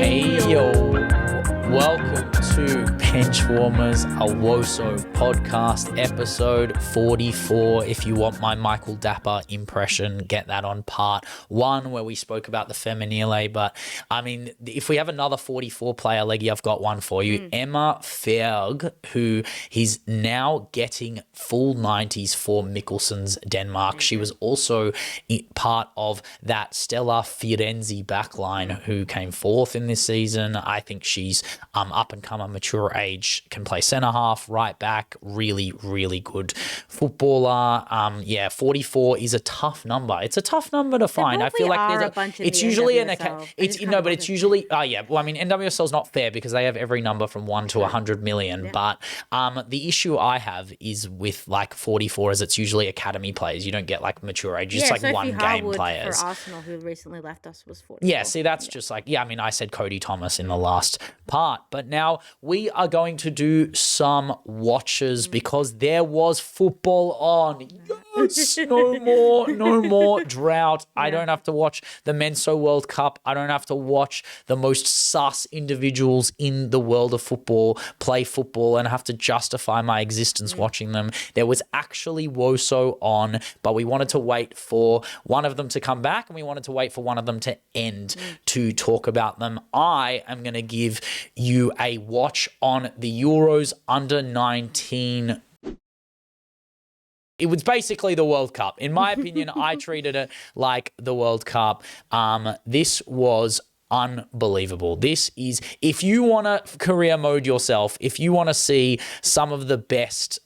Hey yo, welcome to Benchwarmers, a Woso podcast, episode 44. If you want my Michael Dapper impression, get that on part 1 where we spoke about the Femminile. But I mean, if we have another 44 player, Leggy, I've got one for you. Emma Ferg, who he's now getting full 90s for Mikkelsen's Denmark. She was also part of that Stella Firenze backline who came fourth in this season. I think she's up and come a mature age, can play centre half, right back, really, really good footballer. 44 is a tough number. It's a tough number to find. I feel like it's usually it's usually NWSL is not fair because they have every number from 1 to 100 million. Yeah. But the issue I have is with like 44 is it's usually academy players. You don't get like mature age, just like Sophie one Harwood game players. For Arsenal, who recently left us, was 44. Yeah, see, that's just like, I said Cody Thomas in the last part, but now we are going to do some watches because there was football on. Yes, no more drought. I don't have to watch the Menso World Cup. I don't have to watch the most sus individuals in the world of football play football and have to justify my existence watching them. There was actually Woso on, but we wanted to wait for one of them to come back and we wanted to wait for one of them to end to talk about them. I am going to give you a watch on the Euros under 19. It was basically the World Cup. In my opinion, I treated it like the World Cup. This was unbelievable. This is, if you want to career mode yourself, if you want to see some of the best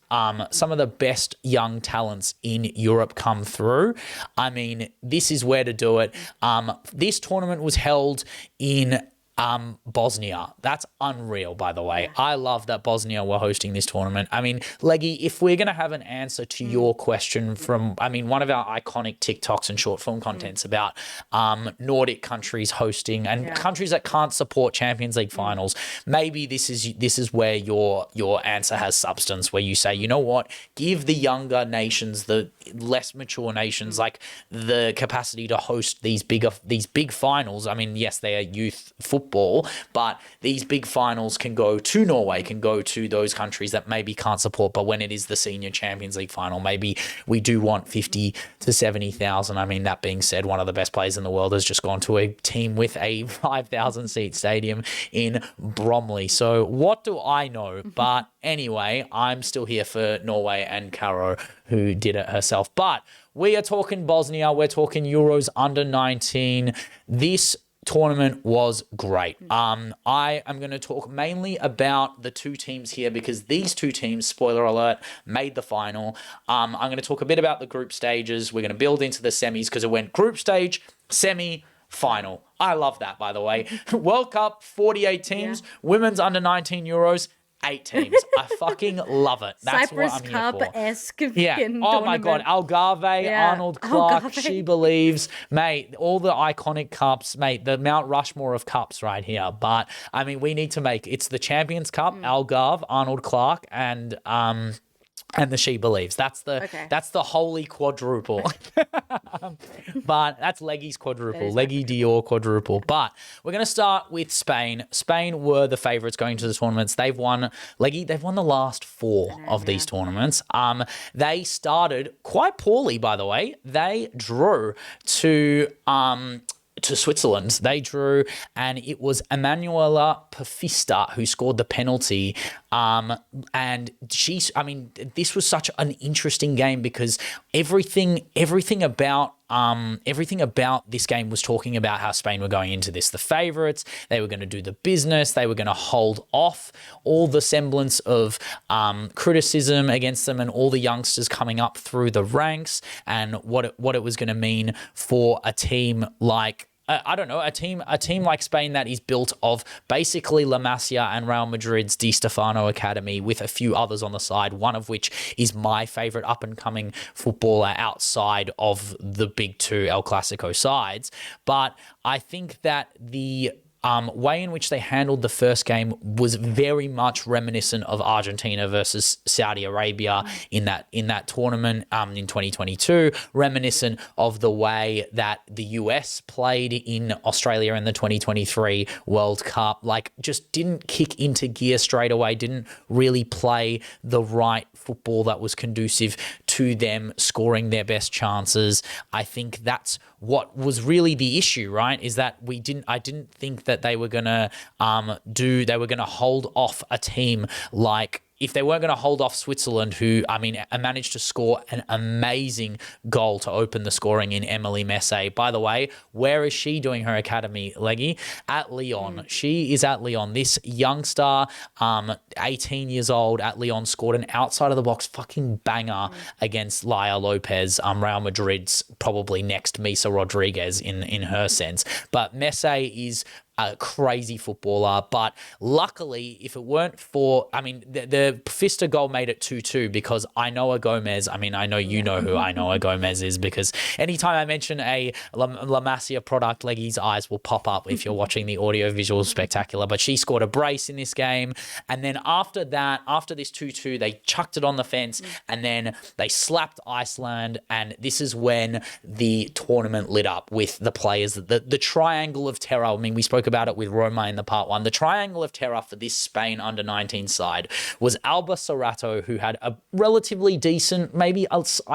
young talents in Europe come through, I mean, this is where to do it. This tournament was held in Bosnia. That's unreal, by the way. I love that Bosnia were hosting this tournament. I mean, Leggy, if we're going to have an answer to your question from, one of our iconic TikToks and short film contents about Nordic countries hosting and countries that can't support Champions League finals, maybe this is where your answer has substance, where you say, you know what, give the younger nations, the less mature nations, like the capacity to host these big finals. I mean, yes, they are youth football, but these big finals can go to Norway, can go to those countries that maybe can't support. But when it is the senior Champions League final, maybe we do want 50 to 70,000. I mean, that being said, one of the best players in the world has just gone to a team with a 5,000 seat stadium in Bromley. So what do I know? But anyway, I'm still here for Norway and Caro, who did it herself. But we are talking Bosnia. We're talking Euros under 19. This tournament was great. I am going to talk mainly about the two teams here because these two teams, spoiler alert, made the final. I'm going to talk a bit about the group stages. We're going to build into the semis because it went group stage, semi, final. I love that, by the way. World Cup, 48 teams, women's under 19 Euros, 8 teams. I fucking love it. That's Cyprus what I'm Cup here for. esque. Yeah. Oh my God. Algarve, Arnold Clark, Algarve. She Believes, mate. All the iconic cups, mate. The Mount Rushmore of cups right here. But I mean, we need to make it's the Champions Cup, Algarve, Arnold Clark, and the She Believes. That's the holy quadruple. But that's Leggy's quadruple, Leggy Dior quadruple. But we're going to start with Spain. Spain were the favourites going to the tournaments. They've won the last 4 of these tournaments. They started quite poorly, by the way. They drew to Switzerland. They drew, and it was Emanuela Pafista who scored the penalty. And this was such an interesting game because everything about this game was talking about how Spain were going into this the favourites. They were going to do the business. They were going to hold off all the semblance of criticism against them and all the youngsters coming up through the ranks and what it was going to mean for a team like a team like Spain that is built of basically La Masia and Real Madrid's Di Stefano Academy with a few others on the side, one of which is my favourite up-and-coming footballer outside of the big two El Clasico sides. But I think that the way in which they handled the first game was very much reminiscent of Argentina versus Saudi Arabia in that tournament in 2022, reminiscent of the way that the US played in Australia in the 2023 World Cup. Like, just didn't kick into gear straight away, didn't really play the right football that was conducive to them scoring their best chances. I think that's what was really the issue, right? Is that I didn't think that they were gonna hold off a team like, if they weren't going to hold off Switzerland, who, I mean, managed to score an amazing goal to open the scoring in Emily Messe. By the way, where is she doing her academy, Leggy? At Lyon. She is at Lyon. This youngster, 18 years old at Lyon, scored an outside-of-the-box fucking banger against Laia Lopez, Real Madrid's probably next Misa Rodriguez in her sense. But Messe is a crazy footballer, but luckily, if it weren't for, I mean, the Pfister goal made it 2-2 because Ainhoa Gomez, I mean, I know you know who Ainhoa Gomez is, because anytime I mention a La Masia product, Leggy's eyes will pop up if you're watching the audio-visual spectacular, but she scored a brace in this game, and then after that, after this 2-2, they chucked it on the fence, and then they slapped Iceland, and this is when the tournament lit up with the players, the triangle of terror. I mean, we spoke about it with Roma in the part one. The triangle of terror for this Spain under-19 side was Alba Serrato, who had a relatively decent, maybe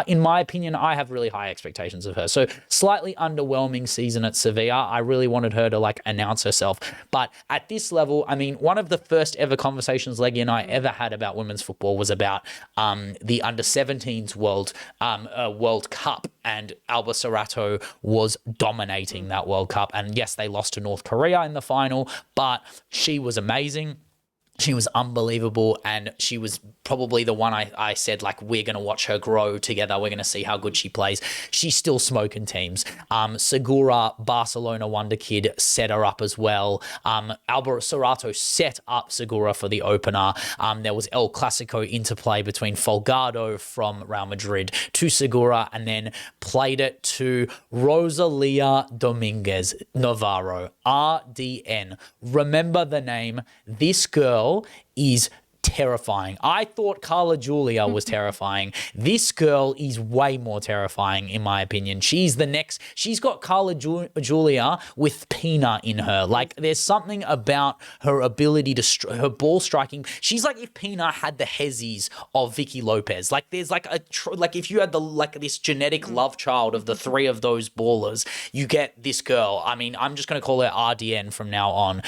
in my opinion, I have really high expectations of her. So slightly underwhelming season at Sevilla. I really wanted her to like announce herself. But at this level, I mean, one of the first ever conversations Leggy and I ever had about women's football was about the under-17s World Cup, and Alba Serrato was dominating that World Cup. And yes, they lost to North Korea in the final, but she was amazing. She was unbelievable, and she was probably the one I said, like, we're going to watch her grow together. We're going to see how good she plays. She's still smoking teams. Segura, Barcelona wonder kid, set her up as well. Alba Serrato set up Segura for the opener. There was El Clasico interplay between Folgado from Real Madrid to Segura, and then played it to Rosalia Dominguez Navarro, RDN. Remember the name. This girl is terrifying. I thought Carla Julia was terrifying. This girl is way more terrifying, in my opinion. She's got Carla Julia with Pina in her. Like, there's something about her ability to, her ball striking. She's like if Pina had the hezzies of Vicky Lopez. Like, there's like if you had this genetic love child of the three of those ballers, you get this girl. I mean, I'm just going to call her RDN from now on,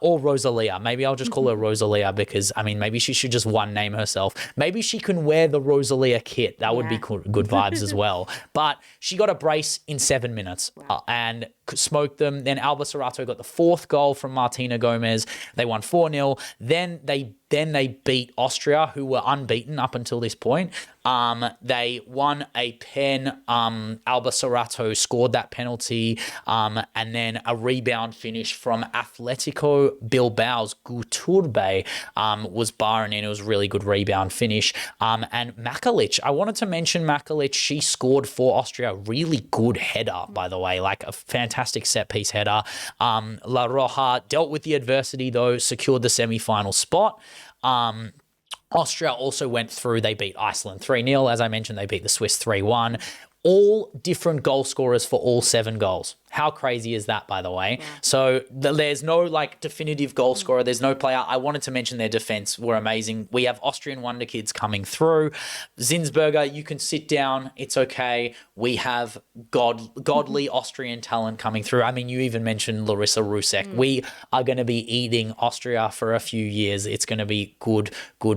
or Rosalia. Maybe I'll just call her Rosalia because, I mean, maybe she should just one name herself. Maybe she can wear the Rosalia kit. That would be good vibes as well. But she got a brace in 7 minutes and smoked them. Then Alba Serrato got the fourth goal from Martina Gomez. They won 4-0. Then they beat Austria, who were unbeaten up until this point. They won a pen. Alba Serrato scored that penalty. And then a rebound finish from Atletico Bilbao's Guturbe was barring in. It was a really good rebound finish. And Makalic, I wanted to mention Makalic. She scored for Austria. Really good header, by the way, like a fantastic set-piece header. La Roja dealt with the adversity, though, secured the semi-final spot. Austria also went through. They beat Iceland 3-0. As I mentioned, they beat the Swiss 3-1. All different goal scorers for all 7 goals. How crazy is that, by the way? Yeah. So there's no like definitive goal scorer. There's no player. I wanted to mention their defense were amazing. We have Austrian wonder kids coming through. Zinsberger, you can sit down. It's okay. We have godly Austrian talent coming through. I mean, you even mentioned Larissa Rusek. We are going to be eating Austria for a few years. It's going to be good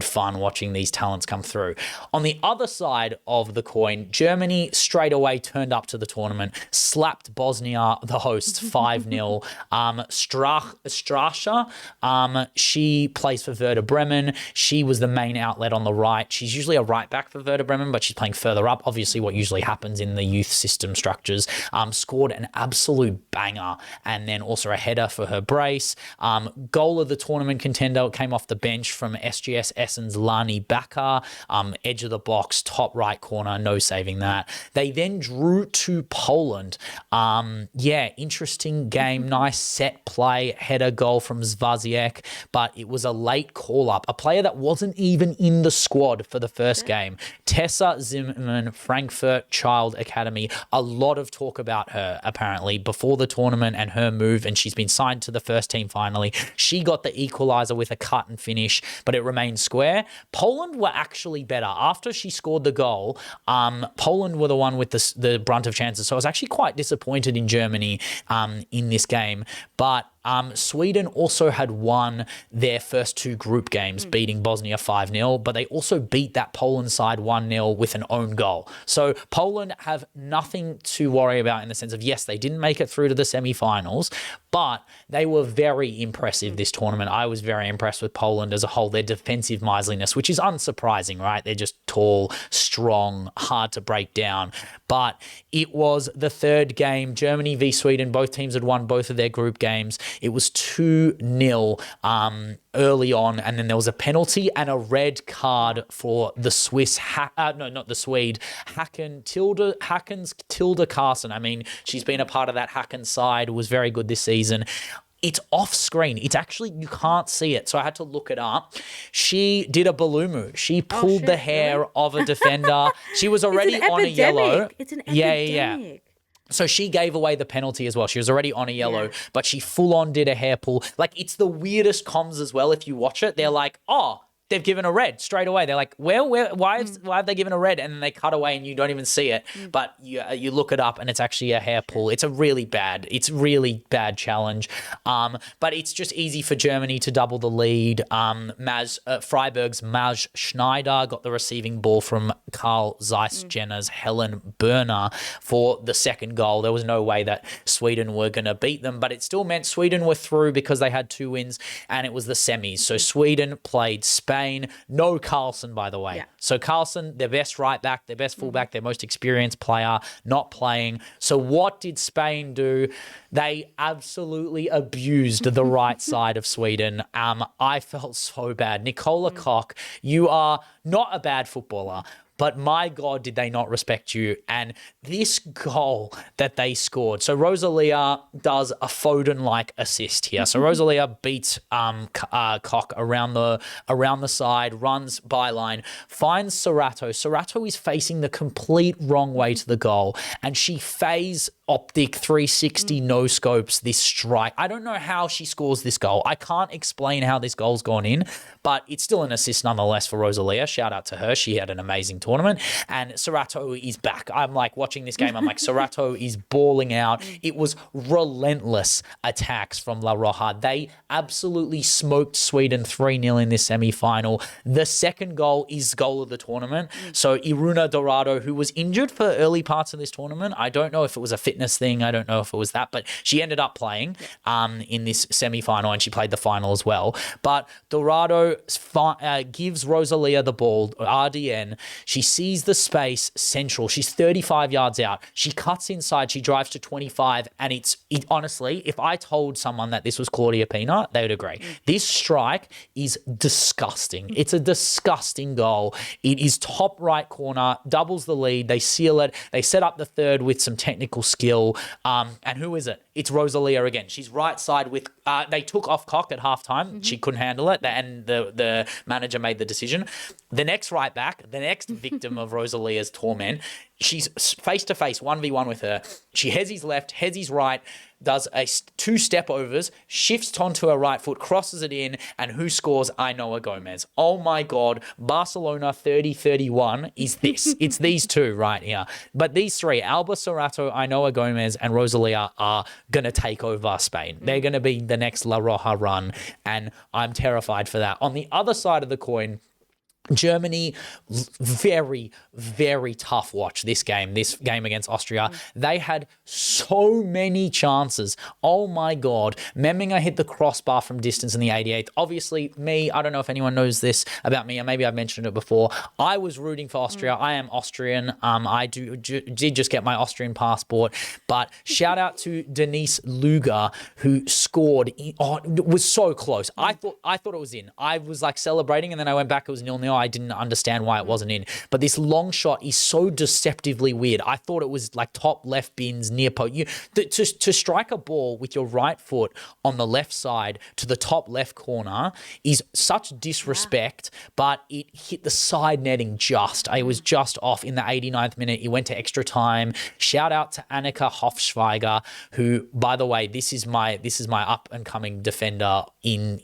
fun watching these talents come through. On the other side of the coin, Germany straight away turned up to the tournament, slapped Bosnia, the hosts, 5-0. Strascher, she plays for Werder Bremen. She was the main outlet on the right. She's usually a right back for Werder Bremen, but she's playing further up, obviously what usually happens in the youth system structures. Scored an absolute banger, and then also a header for her brace. Goal of the tournament contender came off the bench from SGS Essen's Lani Bakar. Edge of the box, top right corner, no saving that. They then drew to Poland. yeah, interesting game, nice set play, header goal from Zvaziek, but it was a late call-up, a player that wasn't even in the squad for the first game. Tessa Zimmerman, Frankfurt Child Academy, a lot of talk about her apparently before the tournament and her move, and she's been signed to the first team finally. She got the equaliser with a cut and finish, but it remained square. Poland were actually better. After she scored the goal, Poland were the one with the brunt of chances, so I was actually quite disappointed in Germany in this game. But Sweden also had won their first two group games, beating Bosnia 5-0, but they also beat that Poland side 1-0 with an own goal. So Poland have nothing to worry about in the sense of, yes, they didn't make it through to the semi-finals, but they were very impressive this tournament. I was very impressed with Poland as a whole, their defensive miserliness, which is unsurprising, right? They're just tall, strong, hard to break down. But it was the third game, Germany v Sweden. Both teams had won both of their group games. It was 2-0 early on, and then there was a penalty and a red card for the Swiss, not the Swede, Hakens Tilda Carson. I mean, she's been a part of that Haken side, was very good this season. It's off screen. It's actually, you can't see it. So I had to look it up. She did a Balumu. She pulled the hair of a defender. She was already on a yellow. It's an epidemic. Yeah. So she gave away the penalty as well. She was already on a yellow, but she full on did a hair pull. Like, it's the weirdest comms as well. If you watch it, they're like, oh, they've given a red straight away. They're like, why have they given a red? And then they cut away and you don't even see it. But you look it up and it's actually a hair pull. It's really bad challenge. But it's just easy for Germany to double the lead. Freiburg's Maj Schneider got the receiving ball from Karl Zeiss Jenner's Helen Berner for the second goal. There was no way that Sweden were going to beat them, but it still meant Sweden were through because they had 2 wins and it was the semis. So Sweden played Spain. No Carlson, by the way. Yeah. So Carlson, their best right back, their best fullback, their most experienced player, not playing. So what did Spain do? They absolutely abused the right side of Sweden. I felt so bad. Nicola Koch, you are not a bad footballer, but my God, did they not respect you? And this goal that they scored. So Rosalia does a Foden-like assist here. So Rosalia beats Koch around the side, runs byline, finds Serato. Serato is facing the complete wrong way to the goal, and she phase optic 360 no scopes this strike. I don't know how she scores this goal. I can't explain how this goal's gone in, but it's still an assist nonetheless for Rosalia. Shout out to her. She had an amazing tournament, and Serato is back. I'm like watching this game. I'm like, Serato is balling out. It was relentless attacks from La Roja. They absolutely smoked Sweden 3-0 in this semi-final. The second goal is goal of the tournament. So Irune Dorado, who was injured for early parts of this tournament, I don't know if it was a fitness thing. I don't know if it was that, but she ended up playing in this semi-final, and she played the final as well. But Dorado gives Rosalia the ball, RDN. She sees the space central. She's 35 yards out. She cuts inside. She drives to 25, and honestly, if I told someone that this was Claudia Pina, they would agree. This strike is disgusting. It's a disgusting goal. It is top right corner, doubles the lead. They seal it. They set up the third with some technical skill. And who is it? It's Rosalia again. She's right side with, they took off Koch at halftime. She couldn't handle it, and the manager made the decision. The next right back, the next victim of Rosalia's torment, she's face-to-face, 1v1 with her. She heads his left, heads his right, does 2 step overs, shifts onto her right foot, crosses it in, and who scores? Ainhoa Gomez. Oh my God, Barcelona 30-31 is this. It's these two right here. But these three, Alba Serato, Ainhoa Gomez, and Rosalia are going to take over Spain. They're going to be the next La Roja run, and I'm terrified for that. On the other side of the coin, Germany, very, very tough watch this game against Austria. They had so many chances. Oh my God. Memminger hit the crossbar from distance in the 88th. Obviously, I don't know if anyone knows this about me, or maybe I've mentioned it before. I was rooting for Austria. I am Austrian. I did just get my Austrian passport. But shout out to Denise Luger, who scored. It was so close. I thought it was in. I was like celebrating, and then I went back. It was 0-0. though I didn't understand why it wasn't in. But this long shot is so deceptively weird. I thought it was like top left bins near post. To strike a ball with your right foot on the left side to the top left corner is such disrespect, but it hit the side netting just. It was just off in the 89th minute. It went to extra time. Shout out to Annika Hofschweiger, who, by the way, this is my up and coming defender in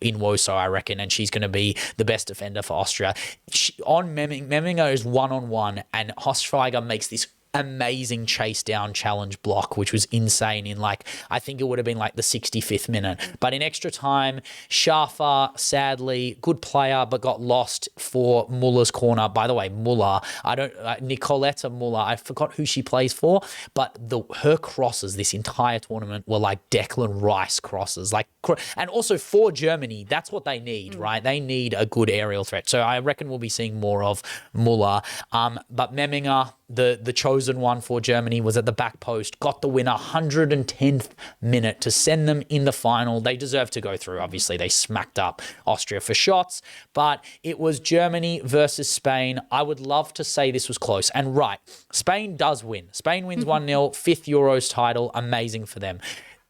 Woso, I reckon, and she's going to be the best defender for Austria. Memminger is 1-on-1, and Hofschweiger makes this amazing chase down challenge block, which was insane in I think it would have been the 65th minute. But in extra time, Schafer, sadly, good player, but got lost for Muller's corner. By the way, Muller, Nicoletta Muller, I forgot who she plays for, but her crosses this entire tournament were like Declan Rice crosses. And also for Germany, that's what they need, right? They need a good aerial threat. So I reckon we'll be seeing more of Muller. But Memminger, the chosen one for Germany, was at the back post, got the winner, 110th minute to send them in the final. They deserve to go through. Obviously, they smacked up Austria for shots, but it was Germany versus Spain. I would love to say this was close. And right, Spain does win. Spain wins 1-0, fifth Euros title. Amazing for them.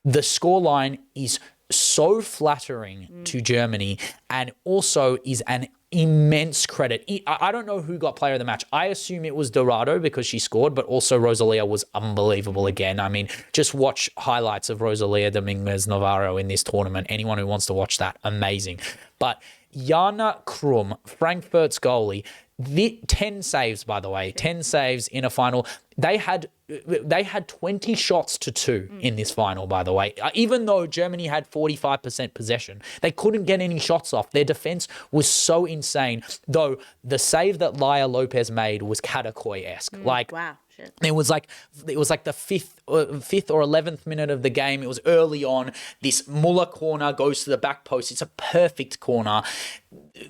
The scoreline is so flattering to Germany and also is an immense credit. I don't know who got player of the match. I assume it was Dorado because she scored, but also Rosalia was unbelievable again. I mean, just watch highlights of Rosalia Dominguez Navarro in this tournament. Anyone who wants to watch that, amazing. But Janne Krumme, Frankfurt's goalie, 10 saves, by the way, 10 saves in a final. They had 20 shots to 2 in this final, by the way. Even though Germany had 45% possession, they couldn't get any shots off. Their defense was so insane, though the save that Laia Lopez made was Kadakoi-esque. Wow. Shit. It was like the fifth or 11th minute of the game. It was early on. This Muller corner goes to the back post. It's a perfect corner.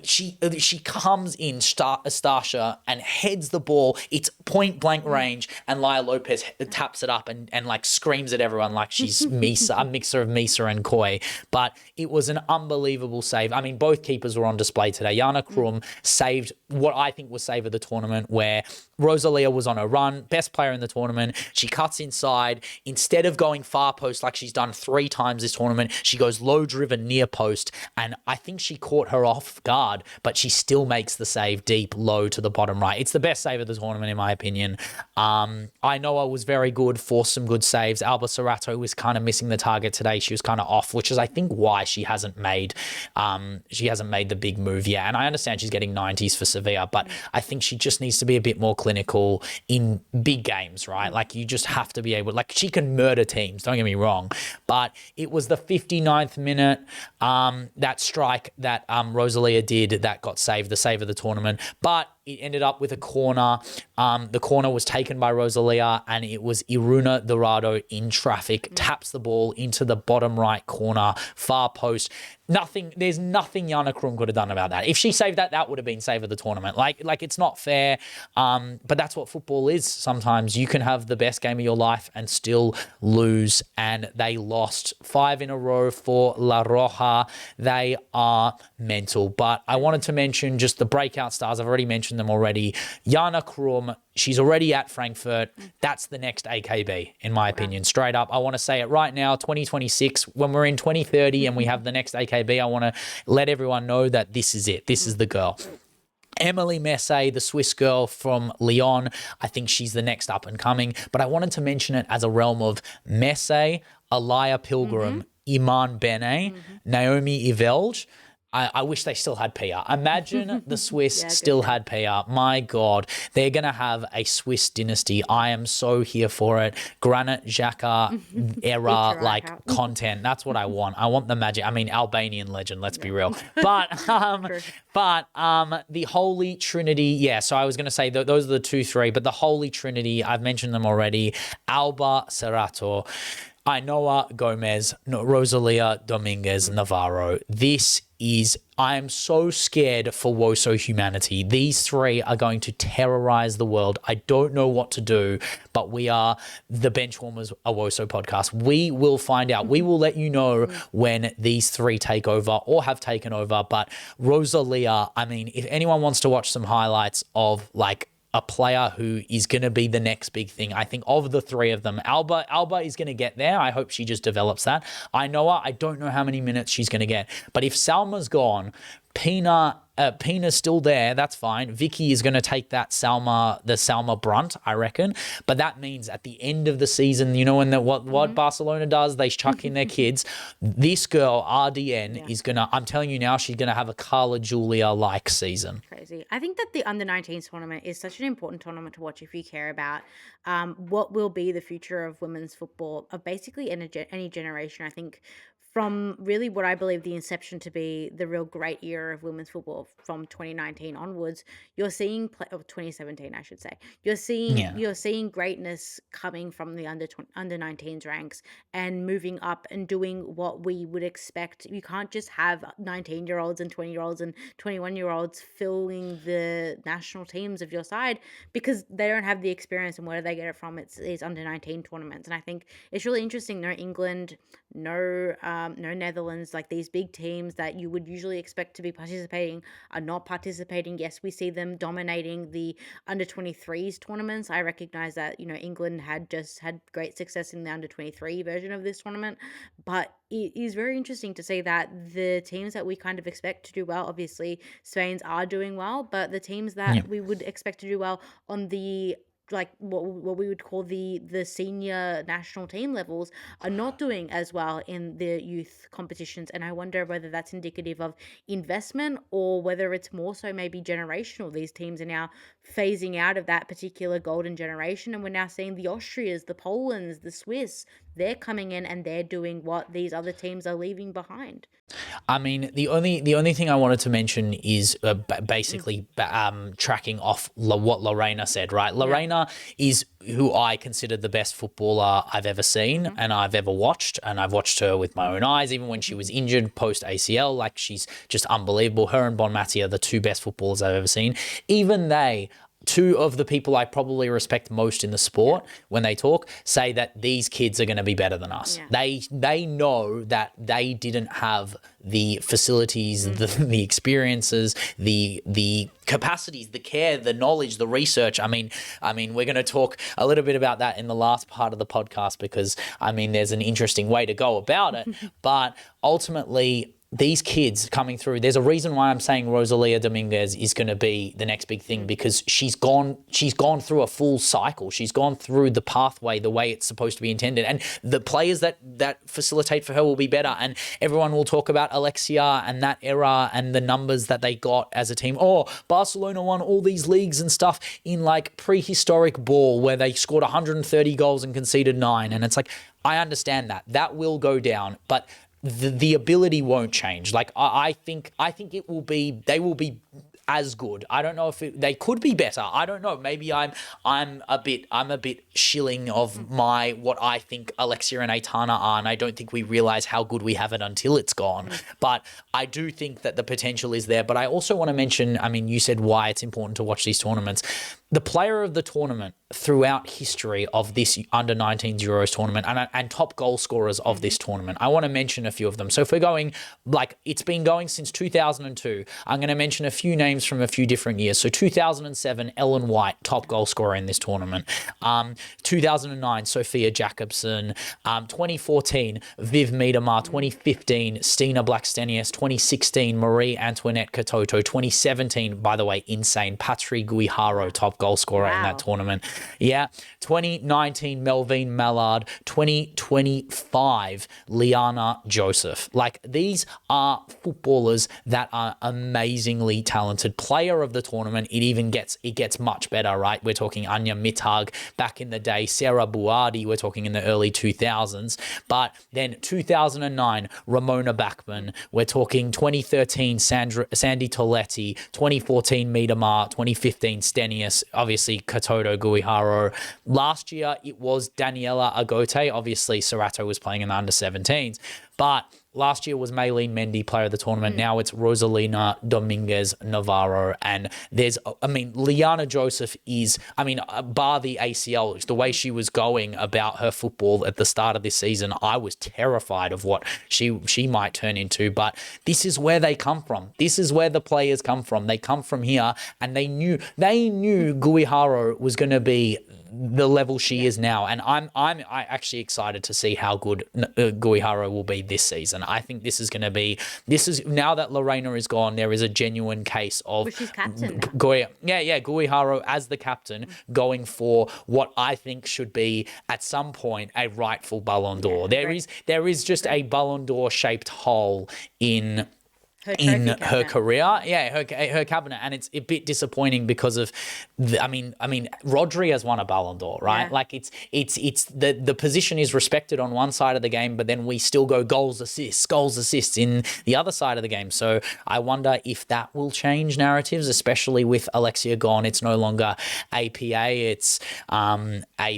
She comes in, Stasha, and heads the ball. It's point blank range, and Laia Lopez taps it up and screams at everyone like she's Misa, a mixer of Misa and Koi. But it was an unbelievable save. I mean, both keepers were on display today. Janne Krumme saved what I think was save of the tournament, where Rosalia was on a run, best player in the tournament. She cuts inside. Instead of going far post like she's done 3 times this tournament, she goes low driven near post, and I think she caught her off guard, but she still makes the save deep low to the bottom right. It's the best save of the tournament in my opinion. Ainoa was very good, forced some good saves. Alba Serato was kind of missing the target today. She was kind of off, which is I think why she hasn't made the big move yet. And I understand she's getting 90s for Sevilla, but I think she just needs to be a bit more clinical in big games, right? Like you just have to be able, she can murder teams, don't get me wrong, but it was the 59th minute, that strike that Rosalia did that got saved, the save of the tournament, but it ended up with a corner. The corner was taken by Rosalia, and it was Irune Dorado in traffic, taps the ball into the bottom right corner, far post. There's nothing Janne Krumme could have done about that. If she saved that, that would have been save of the tournament. It's not fair, but that's what football is. Sometimes you can have the best game of your life and still lose, and they lost 5 in a row for La Roja. They are mental, but I wanted to mention just the breakout stars. I've already mentioned them already. Janne Krumme, she's already at Frankfurt. That's the next AKB, in my opinion. Straight up, I want to say it right now, 2026, when we're in 2030 and we have the next AKB, I want to let everyone know that this is it. This is the girl. Emily Messe, the Swiss girl from Lyon, I think she's the next up and coming, but I wanted to mention it as a realm of Messe, Alaya Pilgrim, Iman Bene, Naomi Ivelge. I wish they still had PR. Imagine the Swiss still had PR. My God, they're going to have a Swiss dynasty. I am so here for it. Granit Xhaka era content. That's what I want. I want the magic. I mean, Albanian legend, let's be real. But the Holy Trinity, so I was going to say those are the 2-3, but the Holy Trinity, I've mentioned them already. Alba Serato, Ainoa Gomez, Rosalia Dominguez Navarro. This is I am so scared for Woso humanity. These three are going to terrorize the world. I don't know what to do, but we are the Benchwarmers a Woso podcast. We will find out. We will let you know when these three take over or have taken over. But Rosalia, I mean, if anyone wants to watch some highlights of like a player who is going to be the next big thing, I think of the three of them, Alba is going to get there. I hope she just develops that. I know her. I don't know how many minutes she's going to get. But if Salma's gone, Pina's still there. That's fine. Vicky is going to take the Salma brunt, I reckon. But that means at the end of the season, you know, when what Barcelona does, they chuck in their kids. This girl, RDN, is going to, I'm telling you now, she's going to have a Carla Julia-like season. Crazy. I think that the under-19s tournament is such an important tournament to watch if you care about what will be the future of women's football, of basically any generation. I think from really what I believe the inception to be the real great era of women's football from 2019 onwards, you're seeing 2017, I should say. You're seeing greatness coming from the under 19s ranks and moving up and doing what we would expect. You can't just have 19-year-olds and 20-year-olds and 21-year-olds filling the national teams of your side because they don't have the experience, and where do they get it from? It's these under 19 tournaments. And I think it's really interesting. No England, no Netherlands, like these big teams that you would usually expect to be participating are not participating. Yes, we see them dominating the under 23s tournaments. I recognize that, you know, England had just had great success in the under 23 version of this tournament, but it is very interesting to see that the teams that we kind of expect to do well, obviously Spain's are doing well, but the teams that we would expect to do well on the like what we would call the senior national team levels are not doing as well in the youth competitions. And I wonder whether that's indicative of investment or whether it's more so maybe generational. These teams are now phasing out of that particular golden generation, and we're now seeing the Austrias, the Polands, the Swiss, they're coming in and they're doing what these other teams are leaving behind. I mean, the only thing I wanted to mention is basically tracking off what Lorena said, right? Lorena is who I consider the best footballer I've ever seen and I've ever watched, and I've watched her with my own eyes, even when she was injured post ACL. Like, she's just unbelievable. Her and Bonmati are the two best footballers I've ever seen. Even they, two of the people I probably respect most in the sport, when they talk, say that these kids are going to be better than us. They know that they didn't have the facilities, the experiences, the capacities, the care, the knowledge, the research. I mean, we're going to talk a little bit about that in the last part of the podcast because, I mean, there's an interesting way to go about it. But ultimately, these kids coming through, there's a reason why I'm saying Rosalia Dominguez is going to be the next big thing, because she's gone through a full cycle. She's gone through the pathway the way it's supposed to be intended. And the players that facilitate for her will be better. And everyone will talk about Alexia and that era and the numbers that they got as a team. Oh, Barcelona won all these leagues and stuff in like prehistoric ball where they scored 130 goals and conceded 9. And it's like, I understand that will go down, but the ability won't change. Like, I think it will be, they will be as good. I don't know if they could be better. I don't know. Maybe I'm a bit shilling of what I think Alexia and Aitana are, and I don't think we realize how good we have it until it's gone. But I do think that the potential is there. But I also want to mention, I mean, you said why it's important to watch these tournaments. The player of the tournament throughout history of this under-19s Euros tournament and top goal scorers of this tournament, I want to mention a few of them. So if we're going, like, it's been going since 2002, I'm going to mention a few names from a few different years. So 2007, Ellen White, top goal scorer in this tournament. 2009, Sophia Jacobson. 2014, Viv Miedemar. 2015, Stina Blackstenius. 2016, Marie Antoinette Katoto. 2017, by the way, insane, Patri Guiharo, top goal scorer in that tournament. Yeah. 2019, Melvine Mallard. 2025, Liana Joseph. Like, these are footballers that are amazingly talented. Player of the tournament, it gets much better, right? We're talking Anya Mittag back in the day, Sarah Buardi, we're talking in the early 2000s. But then 2009, Ramona Bachmann. We're talking 2013, Sandy Toletti. 2014, Miedemar. 2015, Stenius. Obviously, Katoto Guiharo. Last year, it was Daniela Agote. Obviously, Serato was playing in the under-17s. But last year was Maylene Mendy player of the tournament. Now it's Rosalina Dominguez Navarro. And Liana Joseph is, bar the ACL, the way she was going about her football at the start of this season, I was terrified of what she might turn into. But this is where they come from. This is where the players come from. They come from here, and they knew Guiharo was going to be the level she is now, and I'm actually excited to see how good Guiharo will be this season. I think this is now that Lorena is gone, there is a genuine case of she's captain. Guiharo as the captain going for what I think should be at some point a rightful Ballon d'Or. There is just a Ballon d'Or shaped hole in her career, her cabinet, and it's a bit disappointing because of Rodri has won a Ballon d'Or, right? Yeah. Like it's the position is respected on one side of the game, but then we still go goals, assists in the other side of the game. So I wonder if that will change narratives, especially with Alexia gone. It's no longer APA, it's APC,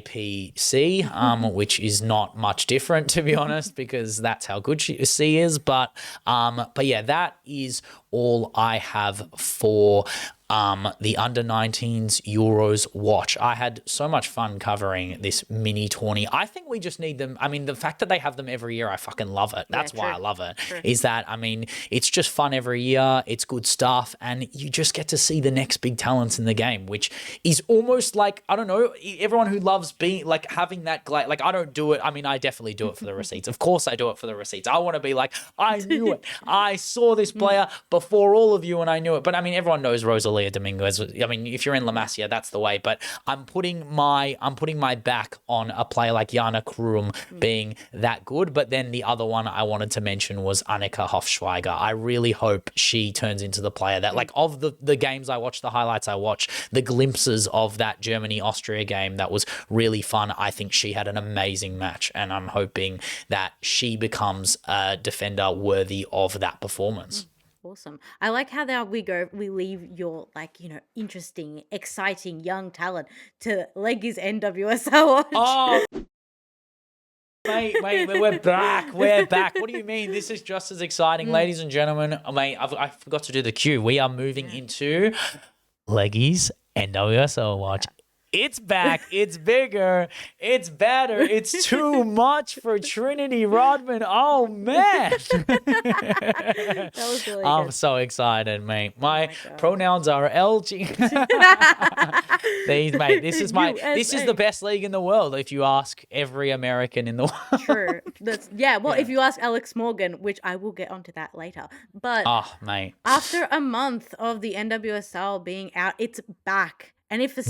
which is not much different, to be honest, because that's how good she is. But yeah, that is all I have for the under-19s Euros watch. I had so much fun covering this mini tourney. I think we just need them. The fact that they have them every year, I fucking love it. That's why I love it. True. Is that, it's just fun every year. It's good stuff. And you just get to see the next big talents in the game, which is almost like, I don't know, everyone who loves being like having that, like I don't do it. I definitely do it for the receipts. Of course I do it for the receipts. I want to be like, I knew it. I saw this player before all of you and I knew it. But everyone knows Rosalia Dominguez. If you're in La Masia, that's the way. But I'm putting my back on a player like Jana Krumme being that good. But then the other one I wanted to mention was Annika Hofschweiger. I really hope she turns into the player that, like, of the games I watched, the highlights I watched, the glimpses of that Germany-Austria game that was really fun. I think she had an amazing match, and I'm hoping that she becomes a defender worthy of that performance. Awesome. I like how we leave your, interesting, exciting young talent to LEGGY'S NWSL watch. Oh, mate, we're back. We're back. What do you mean? This is just as exciting. Ladies and gentlemen, mate, I forgot to do the cue. We are moving into LEGGY'S NWSL watch. It's back. It's bigger. It's better. It's too much for Trinity Rodman. Oh, man. That was really I'm good. so excited, mate. My pronouns are LG. Mate, this is the best league in the world if you ask every American in the world. True. If you ask Alex Morgan, which I will get onto that later. But mate, after a month of the NWSL being out, it's back. And if for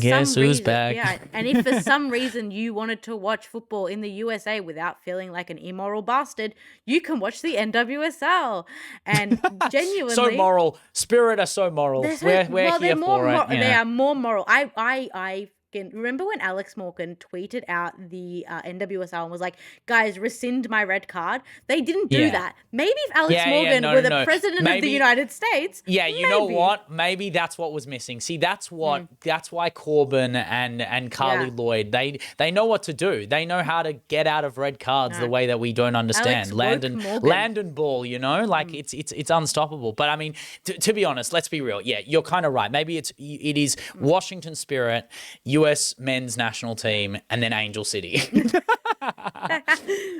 some reason you wanted to watch football in the USA without feeling like an immoral bastard, you can watch the NWSL. And genuinely, so moral. Spirit are so moral. We're here for it. They are more moral. I remember when Alex Morgan tweeted out the NWSL and was like, guys, rescind my red card. They didn't do that. Maybe if Alex Morgan were the president of the United States. Yeah, you know what? Maybe that's what was missing. See, that's why Corbyn and Carly Lloyd, they know what to do. They know how to get out of red cards the way that we don't understand. Landon Ball, it's unstoppable. But to be honest, let's be real. Yeah, you're kind of right. Maybe it is Washington Spirit, US men's national team, and then Angel City.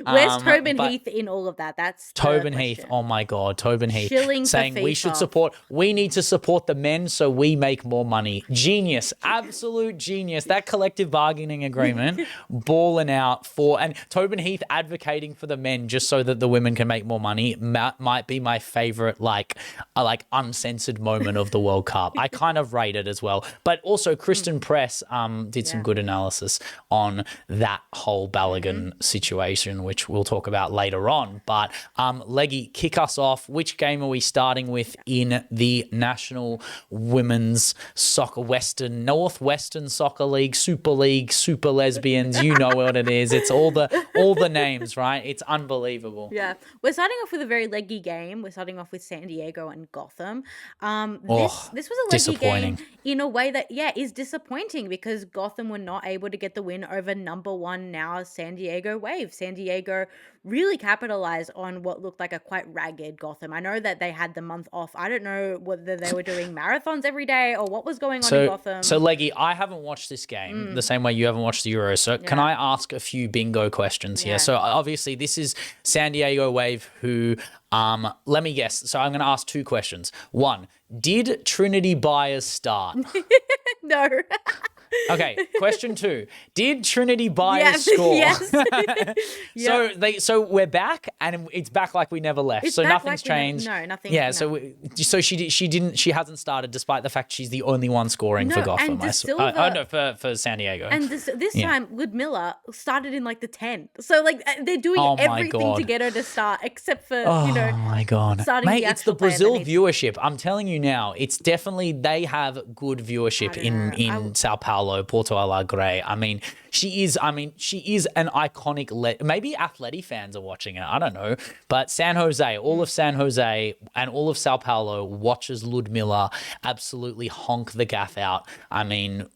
Where's Tobin Heath in all of that? That's Tobin Heath. Oh my God, Tobin Heath saying we need to support the men so we make more money. Genius, absolute genius. That collective bargaining agreement, balling out and Tobin Heath advocating for the men just so that the women can make more money might be my favorite like uncensored moment of the World Cup. I kind of rate it as well. But also Kristen Press did some good analysis on that whole Balogun situation, which we'll talk about later on. But Leggy, kick us off. Which game are we starting with in the National Women's Soccer Northwestern Soccer League, Super Lesbians? You know what it is. It's all the names, right? It's unbelievable. Yeah. We're starting off with a very leggy game. We're starting off with San Diego and Gotham. This was a leggy game in a way that is disappointing because Gotham were not able to get the win over number one now San Diego Diego wave. San Diego really capitalized on what looked like a quite ragged Gotham. I know that they had the month off. I don't know whether they were doing marathons every day or what was going on in Gotham. So Leggy, I haven't watched this game the same way you haven't watched the Euros. So can I ask a few bingo questions here? So obviously this is San Diego Wave who, let me guess. So I'm going to ask two questions. One, did Trinity Byers start? No. Okay, question two. Did Trinity Byers score? Yes. So we're back, and it's back like we never left. So nothing's changed. No, nothing. Yeah. No. So she hasn't started, despite the fact she's the only one scoring for Gotham. For San Diego. And this time, Ludmilla started in like the 10. So like they're doing everything to get her to start, except for oh my god, starting mate! the It's the actual player that Brazil needs- viewership. I'm telling you now, it's definitely they have good viewership in Sao Paulo, Porto Alegre. I mean, she is an iconic. Maybe Atleti fans are watching it. I don't know, but San Jose, all of San Jose and all of Sao Paulo watches Ludmilla absolutely honk the gaff out. I mean,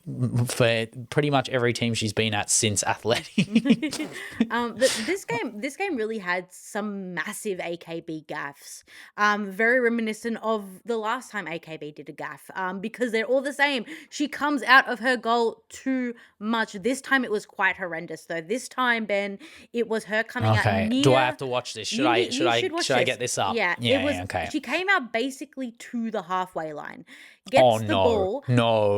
for pretty much every team she's been at since Atleti. This game really had some massive AKB gaffes. Very reminiscent of the last time AKB did a gaff. Because they're all the same. She comes out of her goal too much. This time it was quite horrendous though. This time, Ben, it was her coming out near. Do I have to watch this? Should I get this up? Yeah. Okay. She came out basically to the halfway line. Gets the ball.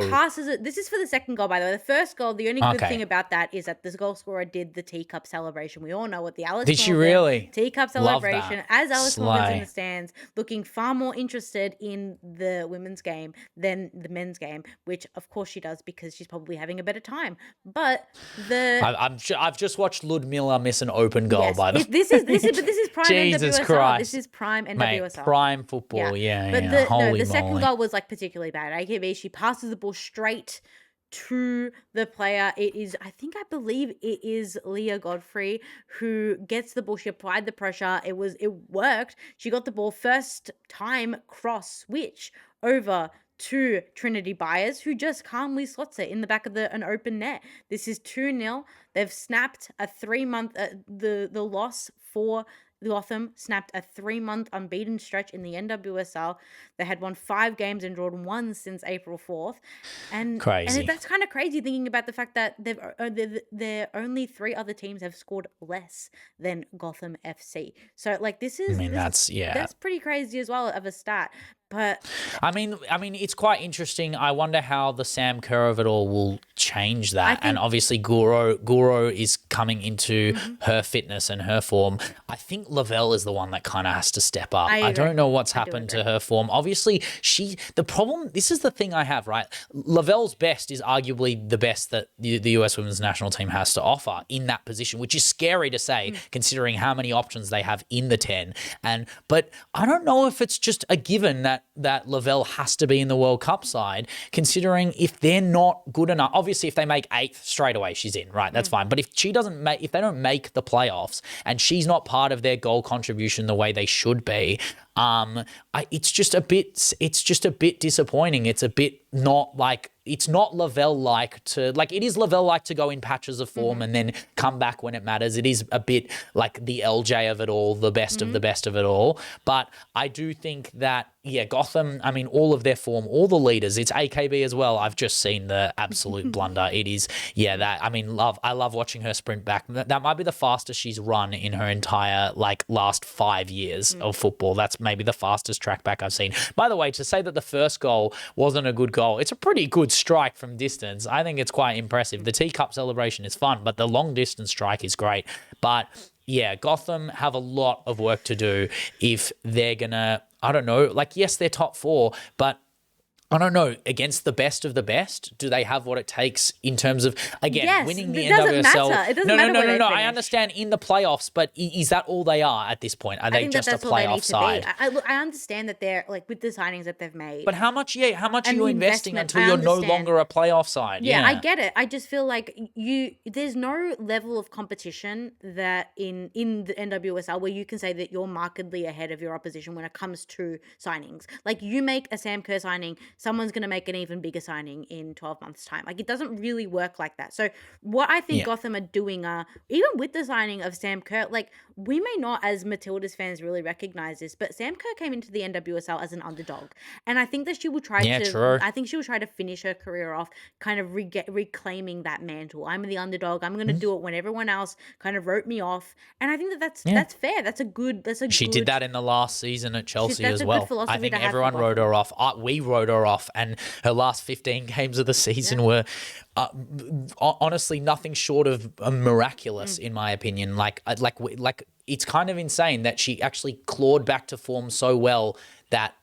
Passes it. This is for the second goal, by the way. The first goal, the only good thing about that is that this goal scorer did the teacup celebration. We all know what the Alex Did she really? Teacup celebration. As Alex Slay. Morgan's in the stands, looking far more interested in the women's game than the men's game, which of course she does because she's probably having a better time. But I've just watched Ludmilla miss an open goal by the way. This is prime Jesus NWSL. Christ. This is prime NWSL. Mate, prime football. But the second goal was like particularly bad. AKB, she passes the ball straight to the player. I believe it is Leah Godfrey who gets the ball. She applied the pressure. It worked. She got the ball first time cross switch over to Trinity Byers, who just calmly slots it in the back of an open net. This is 2-0. They've snapped a 3-month the loss for Gotham snapped a 3-month unbeaten stretch in the NWSL. They had won 5 games and drawn 1 since April 4th. Crazy. And that's kind of crazy thinking about the fact that there only 3 other teams have scored less than Gotham FC. So like that's pretty crazy as well of a stat. But I mean, it's quite interesting. I wonder how the Sam Kerr of it all will change that. And obviously, Guro is coming into her fitness and her form. I think Lavelle is the one that kind of has to step up. I don't know what's happened to her form. Obviously, this is the thing I have, right? Lavelle's best is arguably the best that the US women's national team has to offer in that position, which is scary to say considering how many options they have in the 10. But I don't know if it's just a given that Lavelle has to be in the World Cup side, considering if they're not good enough. Obviously, if they make 8th straight away, she's in, right? That's fine. But if they don't make the playoffs and she's not part of their goal contribution the way they should be, it's just a bit disappointing. It's a bit not like. It's not Lavelle-like to, like, it is Lavelle-like to go in patches of form and then come back when it matters. It is a bit like the LJ of it all, the best of the best of it all. But I do think that, Gotham, I mean, all of their form, all the leaders, it's AKB as well. I've just seen the absolute blunder. It is, I love watching her sprint back. That might be the fastest she's run in her entire, last 5 years of football. That's maybe the fastest track back I've seen. By the way, to say that the first goal wasn't a good goal, it's a pretty good strike from distance. I think it's quite impressive. The teacup celebration is fun, but the long distance strike is great. But Gotham have a lot of work to do if they're gonna, I don't know, yes, they're top 4, but I don't know, against the best of the best, do they have what it takes in terms of, winning the NWSL? It doesn't matter. No. I understand in the playoffs, but is that all they are at this point? Are they just a playoff side? I understand that they're, with the signings that they've made. But how much are you investing until you're no longer a playoff side? Yeah, I get it. I just feel like there's no level of competition that in the NWSL where you can say that you're markedly ahead of your opposition when it comes to signings. Like, you make a Sam Kerr signing, someone's going to make an even bigger signing in 12 months' time. Like, it doesn't really work like that. So what I think Yeah. Gotham are doing, even with the signing of Sam Kerr, like, we may not, as Matilda's fans, really recognize this, but Sam Kerr came into the NWSL as an underdog. And I think that she will try true. I think she will try to finish her career off kind of reclaiming that mantle. I'm the underdog. I'm going to do it when everyone else kind of wrote me off. And I think that that's fair. She did that in the last season at Chelsea that's as a good well. I philosophy think to have for everyone wrote her off. We wrote her off, and her last 15 games of the season were honestly nothing short of miraculous, in my opinion. Like it's kind of insane that she actually clawed back to form so well that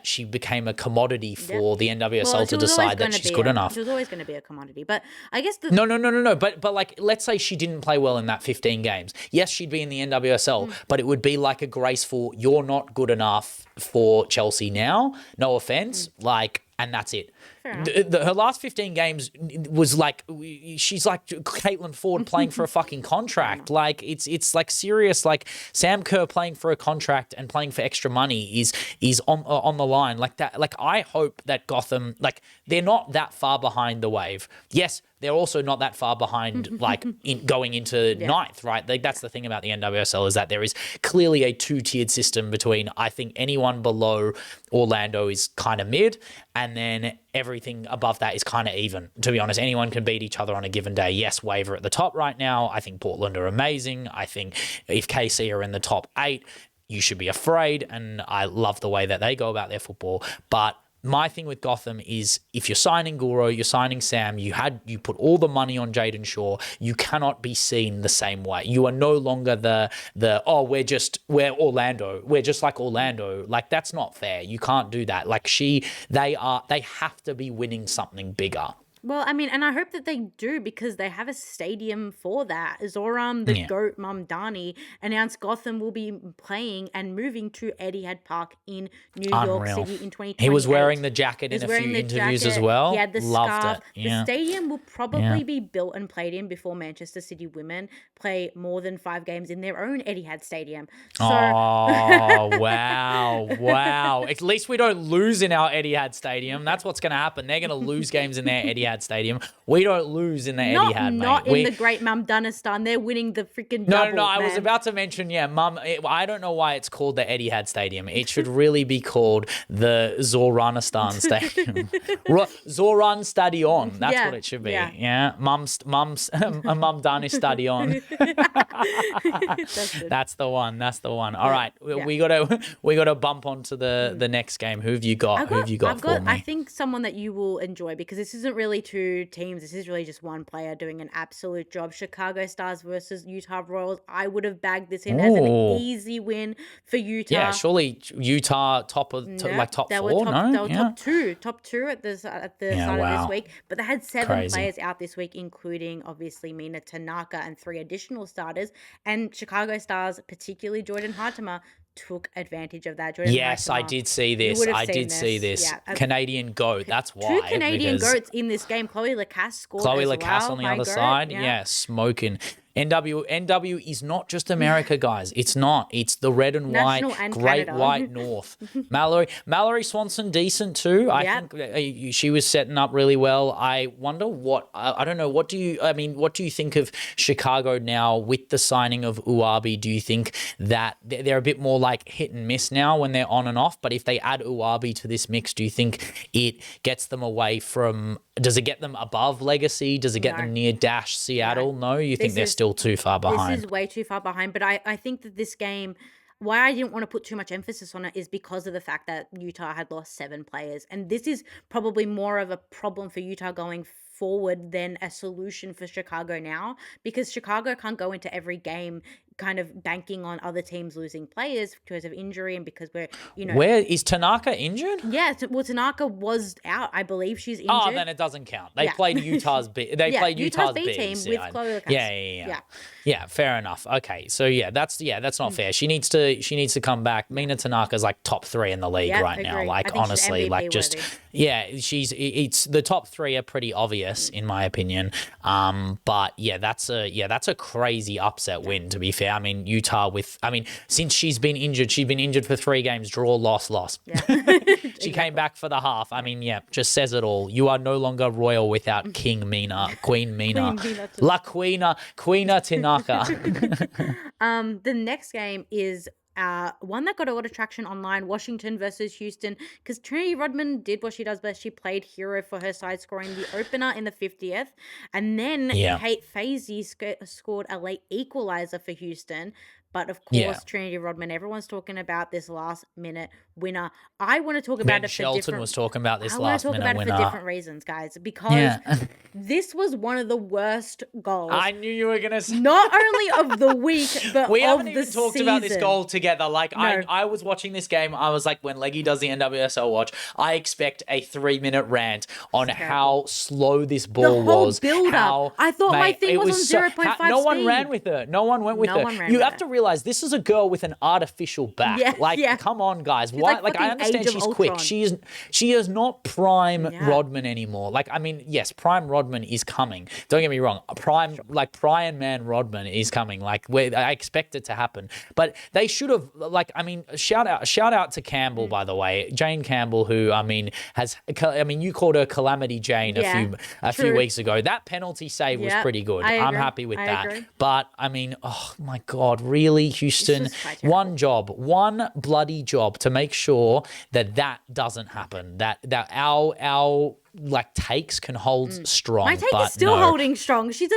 she became a commodity for the NWSL to decide that she's good enough. She was always going to be a commodity. But I guess No. But like, let's say she didn't play well in that 15 games. Yes, she'd be in the NWSL, but it would be like a graceful, you're not good enough for Chelsea now. No offense. And that's it. Her last 15 games was like, she's like Caitlin Ford playing for a fucking contract. Like, it's like serious. Like, Sam Kerr playing for a contract and playing for extra money is on the line like that. Like, I hope that Gotham, like, they're not that far behind the wave. Yes, they're also not that far behind, like, in going into ninth, right? Like, that's the thing about the NWSL, is that there is clearly a two-tiered system between, I think, anyone below Orlando is kind of mid, and then everything above that is kind of even. To be honest, anyone can beat each other on a given day. Yes, Wave are at the top right now. I think Portland are amazing. I think if KC are in the top 8, you should be afraid, and I love the way that they go about their football. But my thing with Gotham is, if you're signing Guro, you're signing Sam, you put all the money on Jaden Shaw, you cannot be seen the same way. You are no longer we're Orlando. We're just like Orlando. Like, that's not fair. You can't do that. Like, they have to be winning something bigger. Well, I mean, and I hope that they do, because they have a stadium for that. Zoran, the GOAT Mamdani, announced Gotham will be playing and moving to Etihad Park in New York City in 2028. He was wearing the jacket in a few interviews as well. He had the Loved scarf. it. Yeah. The stadium will probably be built and played in before Manchester City women play more than 5 games in their own Etihad Stadium. So... Oh, wow. At least we don't lose in our Etihad Stadium. That's what's going to happen. They're going to lose games in their Etihad Stadium. We don't lose in the Etihad, mate. Not in the great Mumdanistan. They're winning the freaking double. No. I was about to mention, I don't know why it's called the Etihad Stadium. It should really be called the Zoranistan Stadium. Zoran Stadion. That's what it should be. Yeah. Mumdani Stadion. That's the one. All right. We gotta bump onto the next game. Who have you got? For me? I think someone that you will enjoy, because this isn't really 2 teams. This is really just one player doing an absolute job. Chicago Stars versus Utah Royals. I would have bagged this in as an easy win for Utah. Yeah, surely Utah top 4. They were top 2 at the start of this week. But they had 7 players out this week, including obviously Mina Tanaka and 3 additional starters. And Chicago Stars, particularly Jordan Hartimer, took advantage of that. I did see this. Yeah, Canadian GOAT. That's why. 2 Canadian GOATs in this game. Chloe Lacasse scored Chloe as Lacasse well, on the other side. Yeah, smoking. NW is not just America, guys. It's not. It's the red and white, great Canada. White North. Mallory Swanson, decent too. I think she was setting up really well. I wonder I don't know. What do you think of Chicago now with the signing of Uabi? Do you think that they're a bit more like hit and miss now when they're on and off? But if they add Uabi to this mix, do you think it gets them away from? Does it get them above Legacy? Does it get them near Dash Seattle? No, you think they're still too far behind? This is way too far behind. But I think that this game, why I didn't want to put too much emphasis on it, is because of the fact that Utah had lost 7 players. And this is probably more of a problem for Utah going forward than a solution for Chicago now, because Chicago can't go into every game kind of banking on other teams losing players because of injury, and because we're, Where is Tanaka injured? Yeah, well, Tanaka was out. I believe she's injured. Oh, then it doesn't count. They played Utah's B. They played Utah's B team with Chloe Lacasse. Yeah, fair enough. Okay, so that's not fair. She needs to come back. Mina Tanaka's like top 3 in the league right now. Like, honestly, like, just it's the top 3 are pretty obvious in my opinion. But that's a crazy upset win, to be fair. yeah, I mean, Utah since she's been injured for 3 games, draw, loss. Yeah. She came back for the half. I mean, yeah, just says it all. You are no longer royal without Queen Mina. Queen Mina La Queena Tinaka. The next game is one that got a lot of traction online, Washington versus Houston, because Trinity Rodman did what she does best. She played hero for her side, scoring the opener in the 50th. And then Kate Fazee scored a late equalizer for Houston. But of course, Trinity Rodman, everyone's talking about this last minute winner. I want to talk about it for Shelton was talking about this last minute winner. I want to talk about it for different reasons, guys, because this was one of the worst goals. I knew you were going to say. Not only of the week, but we of haven't the even talked season. about this goal together. Like, No. I was watching this game. I was like, when Leggy does the NWSL watch, I expect a 3-minute rant on how slow this ball was. The whole build-up. I thought my thing was on 0.5 No one speed. ran with her. No one went with her. You have to realize this is a girl with an artificial back. Come on, guys. Why? Like, I understand she's quick. She is not prime Rodman anymore. Like, I mean, yes, prime Rodman is coming. Don't get me wrong. Prime man Rodman is coming. Like, I expect it to happen. But they should have, like, I mean, shout out to Campbell, by the way, Jane Campbell, who you called her Calamity Jane a few weeks ago. That penalty save was pretty good. I'm happy with that. Agree. But I mean, oh my God, really, Houston? One bloody job to make sure that doesn't happen. That our like takes can hold strong. My take is still holding strong. She's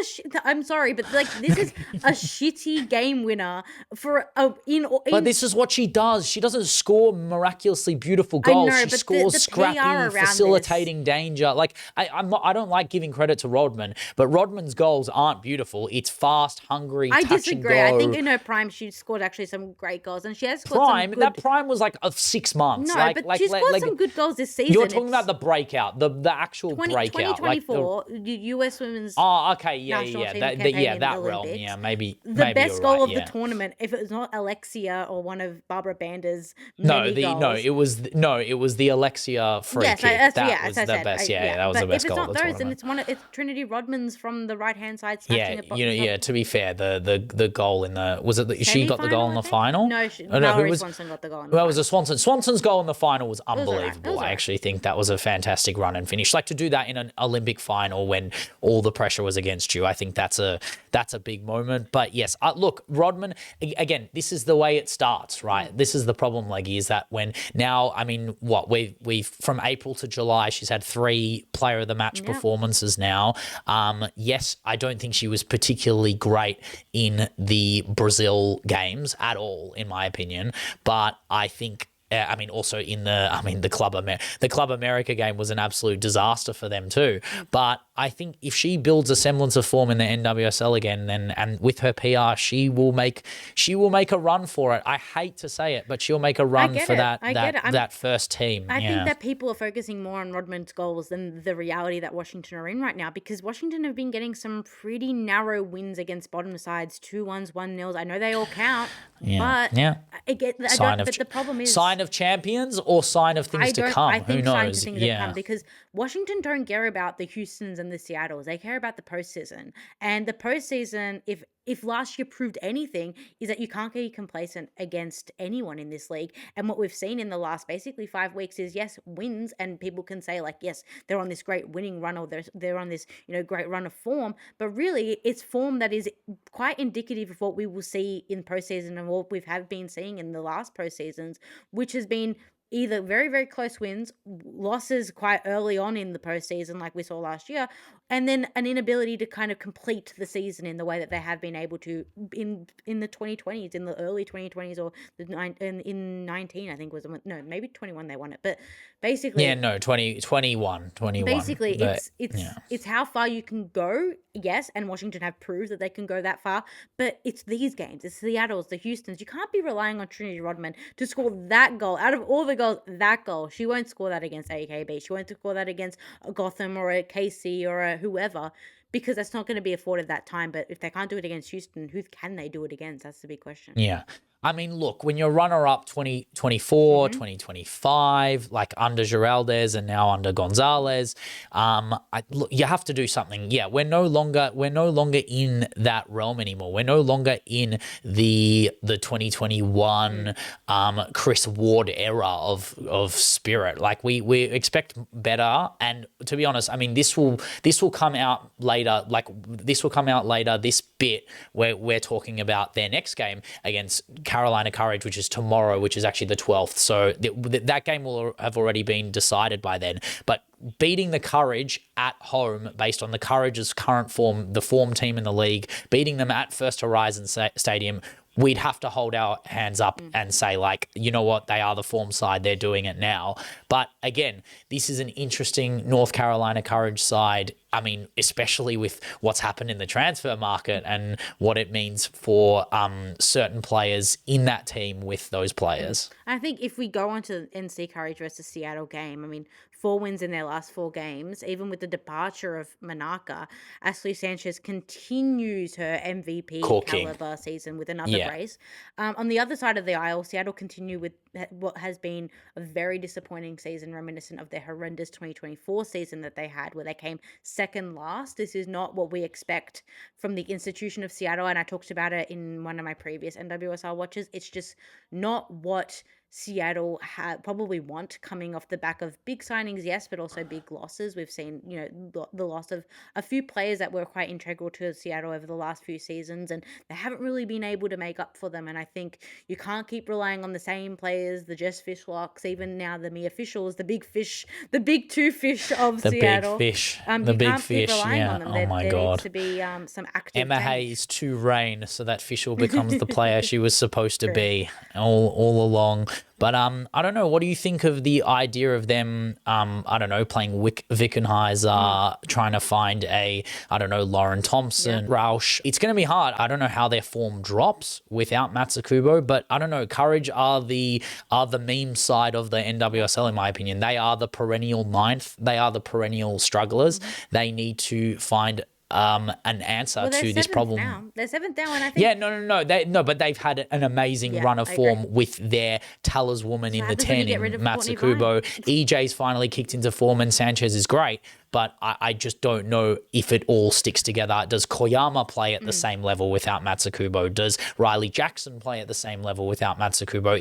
I'm sorry, but like this is a shitty game winner for But this is what she does. She doesn't score miraculously beautiful goals. She scores scrappy, facilitating danger. Like I don't like giving credit to Rodman, but Rodman's goals aren't beautiful. It's fast, hungry, touch disagree. and go. I think in her prime she scored actually some great goals, and she has scored some good... That prime was like of 6 months. No, but she scored some good goals this season. You're talking about the breakout, the actual breakout. 2024, U.S. women's national team campaign that in the realm. Olympics. Yeah, maybe The best you're goal right, of the tournament, if it was not Alexia or one of Barbara Bander's goals. it was the Alexia free kick. That was the best. That was the best goal of the tournament. It's Trinity Rodman's from the right hand side smashing it. To be fair, the goal in the she got the goal in the final? No, Valerie Swanson got the goal in the final. Well, it was a Swanson. Swanson's goal in the final was unbelievable. I actually think that was a fantastic run and finish. Like, to do that in an Olympic final when all the pressure was against you, I think that's a big moment. But yes, look, Rodman, again, this is the way it starts, right? This is the problem, Leggy, is that when now, I mean, we've from April to July, she's had 3 player of the match performances now. Yes, I don't think she was particularly great in the Brazil games at all, in my opinion, but I think also in the Club America game was an absolute disaster for them too. But I think if she builds a semblance of form in the NWSL again, and with her PR, she will make a run for it. I hate to say it, but she'll make a run for that first team. I think that people are focusing more on Rodman's goals than the reality that Washington are in right now, because Washington have been getting some pretty narrow wins against bottom sides, 2-1s, 1-0s. I know they all count, but the problem is sign of champions or sign of things to come. Who knows? Because Washington don't care about the Houstons and the Seattles. They care about the postseason. And the postseason, if last year proved anything, is that you can't get complacent against anyone in this league. And what we've seen in the last basically 5 weeks is, yes, wins, and people can say like, yes, they're on this great winning run, or they're on this great run of form. But really, it's form that is quite indicative of what we will see in postseason and what we have been seeing in the last postseasons, which has been either very, very close wins, losses quite early on in the postseason like we saw last year, and then an inability to kind of complete the season in the way that they have been able to in the 2020s, in the early 2020s, or in 19, I think maybe 21 they won it. But basically... 21. Basically, it's how far you can go, yes, and Washington have proved that they can go that far, but it's these games, it's the Seattles, the Houstons. You can't be relying on Trinity Rodman to score that goal. Out of all the goals, that goal, she won't score that against AKB. She won't score that against a Gotham or a KC or a whoever, because that's not going to be afforded that time. But if they can't do it against Houston, who can they do it against? That's the big question. Yeah. I mean, look, when you're runner-up 2024, 2025, like under Geraldes and now under Gonzalez, look, you have to do something. Yeah, we're no longer in that realm anymore. We're no longer in the 2021 Chris Ward era of spirit. Like we expect better. And to be honest, I mean, this will come out later. Like this will come out later. This bit where we're talking about their next game against Carolina Courage, which is tomorrow, which is actually the 12th. So that game will have already been decided by then. But beating the Courage at home based on the Courage's current form, the form team in the league, beating them at First Horizon Stadium, we'd have to hold our hands up and say, like, you know what, they are the form side. They're doing it now. But again, this is an interesting North Carolina Courage side. I mean, especially with what's happened in the transfer market and what it means for certain players in that team with those players. I think if we go on to NC Courage versus Seattle game, I mean, 4 wins in their last 4 games, even with the departure of Manaka, Ashley Sanchez continues her MVP caliber season with another brace. On the other side of the aisle, Seattle continue with what has been a very disappointing season, reminiscent of their horrendous 2024 season that they had, where they came second last. This is not what we expect from the institution of Seattle, and I talked about it in one of my previous NWSL watches. It's just not what Seattle probably want coming off the back of big signings, yes, but also big losses. We've seen, the loss of a few players that were quite integral to Seattle over the last few seasons, and they haven't really been able to make up for them. And I think you can't keep relying on the same players, the Jess Fishlocks, even now the Mia Officials, the big fish, the big 2 fish of Seattle. Big fish. The big fish. Yeah. On them. Oh my God. There needs to be some active Emma change. Hayes to reign so that Fischl becomes the player she was supposed to be all along. But I don't know. What do you think of the idea of them, playing Wickenheiser, trying to find Lauren Thompson, Rausch? It's going to be hard. I don't know how their form drops without Matsukubo, but I don't know. Courage are the meme side of the NWSL, in my opinion. They are the perennial ninth. They are the perennial strugglers. They need to find an answer to this problem. Now. They're 7th down, and I think... Yeah, no. But they've had an amazing run of form with their taliswoman in the 10 in Matsukubo. EJ's finally kicked into form, and Sanchez is great. But I just don't know if it all sticks together. Does Koyama play at the same level without Matsukubo? Does Riley Jackson play at the same level without Matsukubo?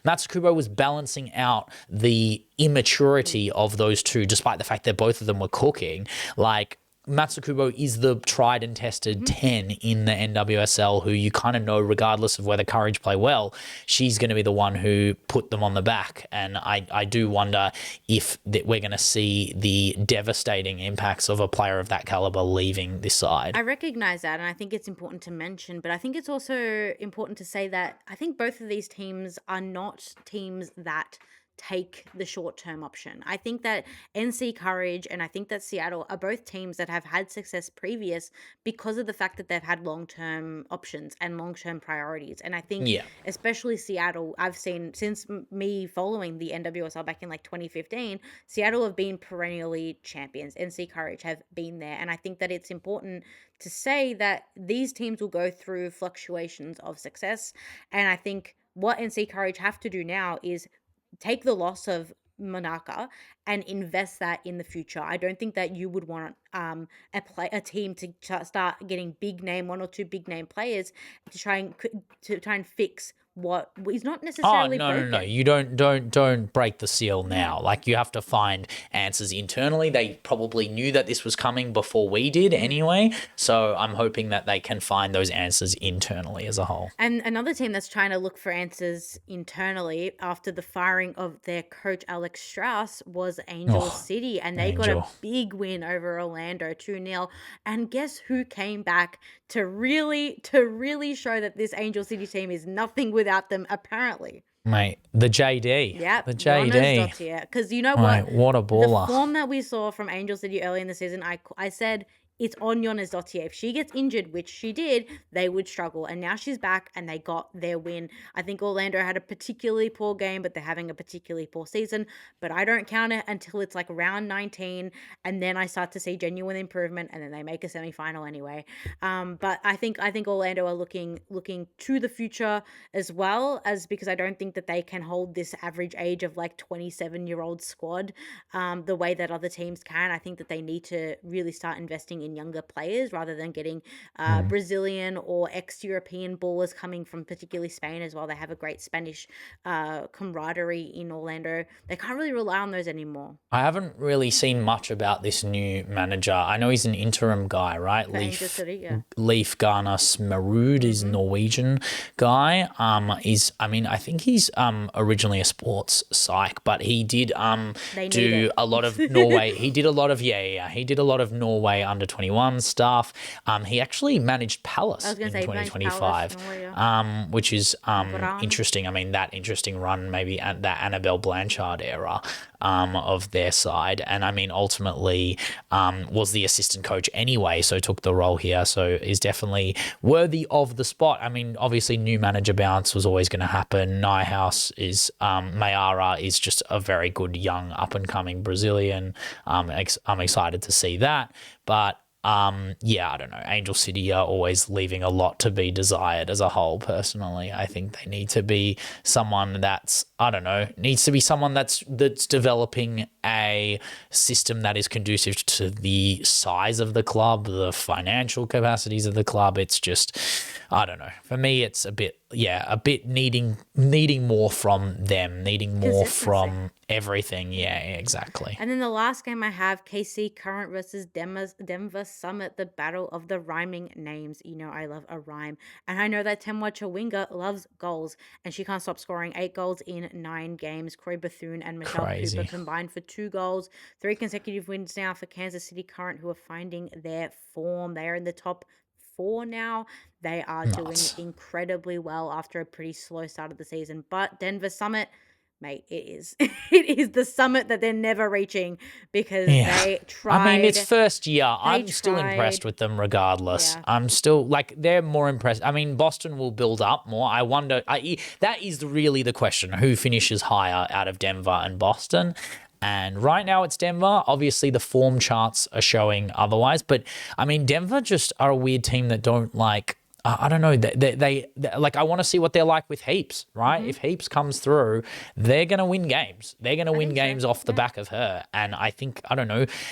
Matsukubo was balancing out the immaturity of those two, despite the fact that both of them were cooking. Like, Matsukubo is the tried and tested 10 in the NWSL who you kind of know, regardless of whether Courage play well, she's going to be the one who put them on the back. And I do wonder if we're going to see the devastating impacts of a player of that caliber leaving this side. I recognize that, and I think it's important to mention, but I think it's also important to say that I think both of these teams are not teams that take the short-term option. I think that NC Courage and I think that Seattle are both teams that have had success previous because of the fact that they've had long-term options and long-term priorities. And I think especially Seattle, I've seen since me following the NWSL back in like 2015, Seattle have been perennially champions. NC Courage have been there. And I think that it's important to say that these teams will go through fluctuations of success. And I think what NC Courage have to do now is take the loss of Manaka and invest that in the future. I don't think that you would want a team to start getting one or two big name players to try and fix what is not necessarily broken. No. You don't break the seal now. Like, you have to find answers internally. They probably knew that this was coming before we did anyway. So I'm hoping that they can find those answers internally as a whole. And another team that's trying to look for answers internally after the firing of their coach Alex Strauss was Angel City, and they got a big win over Orlando 2-0. And guess who came back to really show that this Angel City team is nothing without them, apparently? Mate, the JD. Yeah, the JD. Because you know what? What a baller. The form that we saw from Angel City early in the season, I said it's on Jonas Dottier. If she gets injured, which she did, they would struggle. And now she's back and they got their win. I think Orlando had a particularly poor game, but they're having a particularly poor season. But I don't count it until it's like round 19. And then I start to see genuine improvement, and then they make a semi-final anyway. But I think Orlando are looking to the future as well, as because I don't think that they can hold this average age of like 27-year-old squad the way that other teams can. I think that they need to really start investing in younger players rather than getting Brazilian or ex-European ballers coming from particularly Spain as well. They have a great Spanish camaraderie in Orlando. They can't really rely on those anymore. I haven't really seen much about this new manager. I know he's an interim guy, right? Leif Garner Smerud is Norwegian guy. I think he's originally a sports psych, but he did do a lot of Norway. He did a lot of he did a lot of Norway under 21 stuff. He actually managed Palace in 2025, which is interesting. I mean, that interesting run maybe at that Annabelle Blanchard era of their side, and I mean ultimately was the assistant coach anyway, so took the role here, so is definitely worthy of the spot. I mean, obviously new manager bounce was always going to happen. Nyhouse is Mayara is just a very good young up and coming Brazilian. I'm excited to see that, but I don't know. Angel City are always leaving a lot to be desired as a whole, personally. I think they need to be someone that's, needs to be someone that's developing a system that is conducive to the size of the club, the financial capacities of the club. It's just, I don't know. For me, it's a bit needing more from them, needing more from everything. Yeah, exactly. And then the last game I have, KC Current versus Denver Summit, the battle of the rhyming names. You know I love a rhyme. And I know that Temwa Chawinga loves goals, and she can't stop scoring 8 goals in 9 games. Corey Bethune and Michelle Cooper combined for 2 goals. 3 consecutive wins now for Kansas City Current, who are finding their form. They are in the top 4 now. They are doing incredibly well after a pretty slow start of the season. But Denver Summit, mate, it is the summit that they're never reaching because they tried. I mean, it's first year. I'm still impressed with them regardless. I'm still, they're more impressed. I mean, Boston will build up more. I wonder, that is really the question, who finishes higher out of Denver and Boston? And right now it's Denver. Obviously, the form charts are showing otherwise. But, I mean, Denver just are a weird team that don't I don't know. They I want to see what they're like with Heaps, right? If Heaps comes through, they're going to win games. They're going to win games off the back of her. And I think,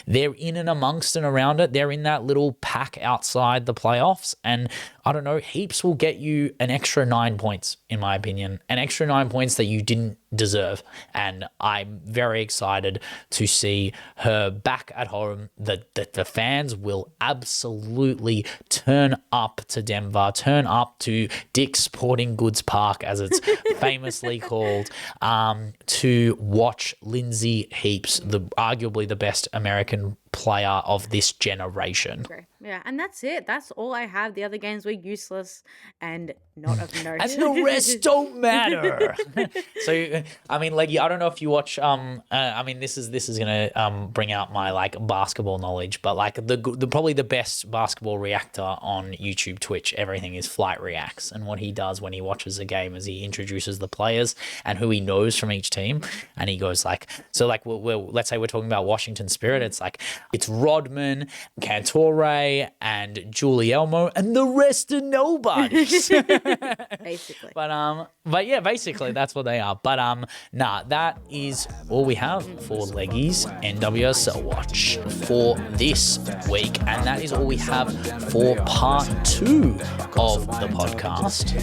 they're in and amongst and around it. They're in that little pack outside the playoffs. And Heaps will get you an extra 9 points, in my opinion, an extra 9 points that you didn't deserve. And I'm very excited to see her back at home. The fans will absolutely turn up to Denver, turn up to Dick's Sporting Goods Park, as it's famously called, to watch Lindsay Heaps, arguably the best American player of this generation. Yeah, and that's it. That's all I have. The other games were useless and not of note. And the rest don't matter. So, I mean, Leggy, I don't know if you watch. This is gonna bring out my basketball knowledge, but the probably the best basketball reactor on YouTube, Twitch, everything is Flight Reacts, and what he does when he watches a game is he introduces the players and who he knows from each team, and he goes let's say we're talking about Washington Spirit, it's Rodman, Cantore, and Giulielmo, and the rest are nobodies. Basically. But yeah, basically that's what they are. But that is all we have for Leggy's NWSL Watch for this week, and that is all we have for part 2 of the podcast.